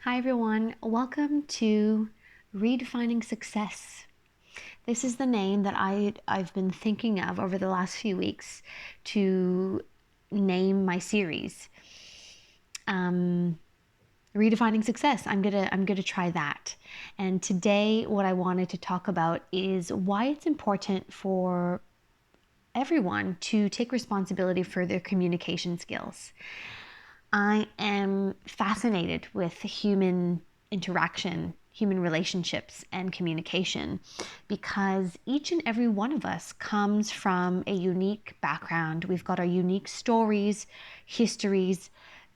Hi everyone, welcome to Redefining Success. This is the name that I've been thinking of over the last few weeks to name my series. Redefining Success. I'm gonna try that. And today, what I wanted to talk about is why it's important for everyone to take responsibility for their communication skills. I am fascinated with human interaction, human relationships, and communication because each and every one of us comes from a unique background. We've got our unique stories, histories,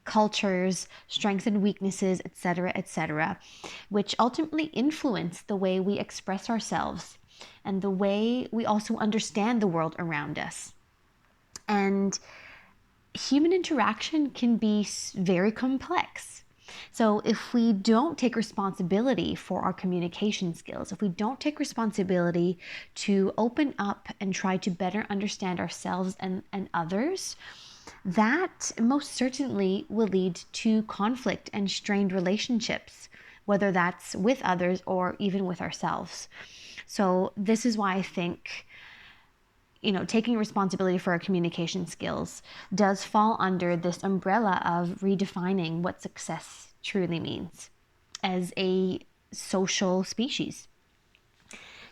cultures, strengths and weaknesses, etc., which ultimately influence the way we express ourselves and the way we also understand the world around us. And human interaction can be very complex. So if we don't take responsibility for our communication skills, if we don't take responsibility to open up and try to better understand ourselves and others, that most certainly will lead to conflict and strained relationships, whether that's with others or even with ourselves. So this is why I think taking responsibility for our communication skills does fall under this umbrella of redefining what success truly means as a social species.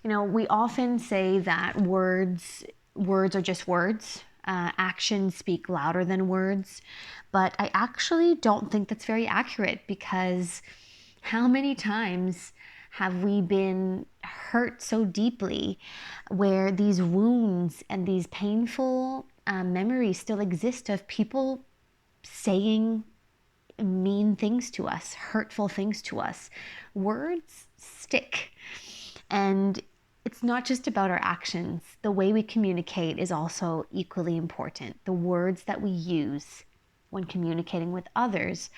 We often say that words are just words. Actions speak louder than words, but I actually don't think that's very accurate because how many times have we been hurt so deeply where these wounds and these painful memories still exist of people saying mean things to us, hurtful things to us? Words stick. And it's not just about our actions. The way we communicate is also equally important. The words that we use when communicating with others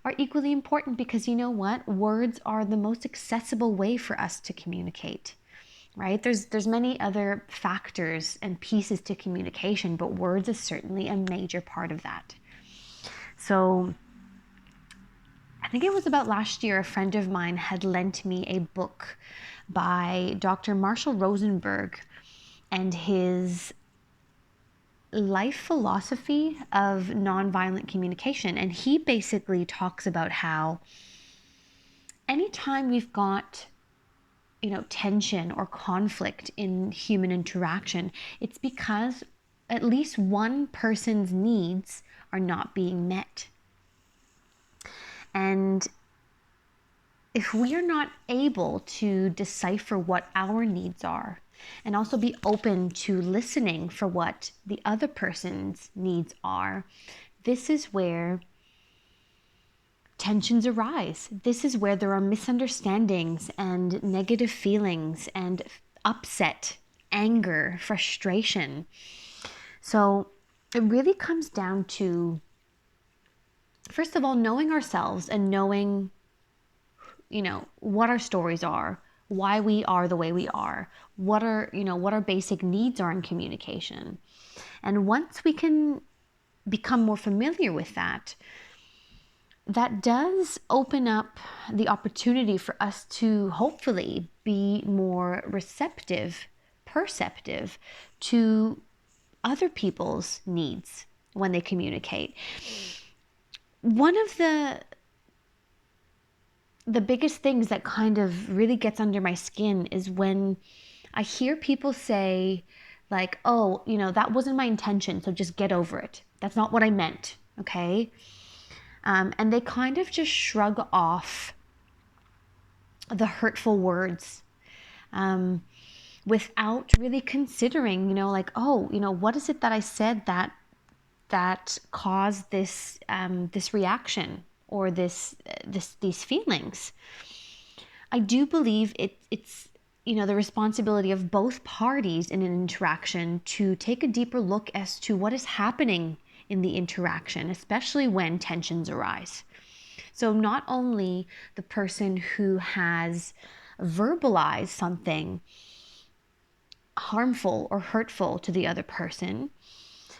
are equally important because you know what? Words are the most accessible way for us to communicate, right? There's many other factors and pieces to communication, but words is certainly a major part of that. So I think it was about last year, a friend of mine had lent me a book by Dr. Marshall Rosenberg and his life philosophy of nonviolent communication. And he basically talks about how anytime we've got tension or conflict in human interaction, it's because at least one person's needs are not being met. And if we are not able to decipher what our needs are and also be open to listening for what the other person's needs are, this is where tensions arise. This is where there are misunderstandings and negative feelings and upset, anger, frustration. So it really comes down to, first of all, knowing ourselves and knowing what our stories are, why we are the way we are, what our basic needs are in communication. And once we can become more familiar with that, that does open up the opportunity for us to hopefully be more receptive, perceptive to other people's needs when they communicate. One of the biggest things that kind of really gets under my skin is when I hear people say like, oh, that wasn't my intention, so just get over it. That's not what I meant, okay? And they kind of just shrug off the hurtful words without really considering, like, oh, what is it that I said that caused this this reaction or these feelings. I do believe it's the responsibility of both parties in an interaction to take a deeper look as to what is happening in the interaction, especially when tensions arise. So not only the person who has verbalized something harmful or hurtful to the other person,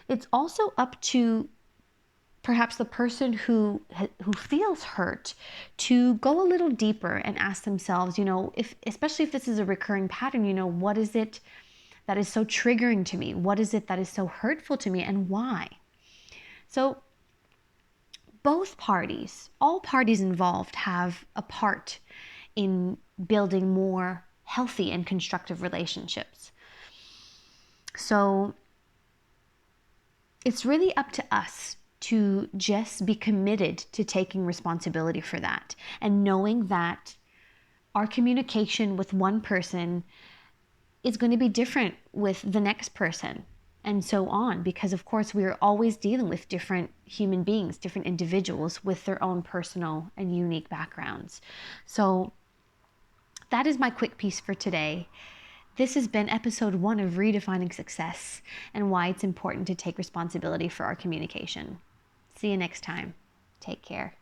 it's also up to perhaps the person who feels hurt to go a little deeper and ask themselves, if, especially if this is a recurring pattern, what is it that is so triggering to me? What is it that is so hurtful to me, and why? So both parties, all parties involved, have a part in building more healthy and constructive relationships. So it's really up to us to just be committed to taking responsibility for that, and knowing that our communication with one person is going to be different with the next person, and so on, because of course we are always dealing with different human beings, different individuals with their own personal and unique backgrounds. So that is my quick piece for today. This has been episode 1 of Redefining Success, and why it's important to take responsibility for our communication. See you next time. Take care.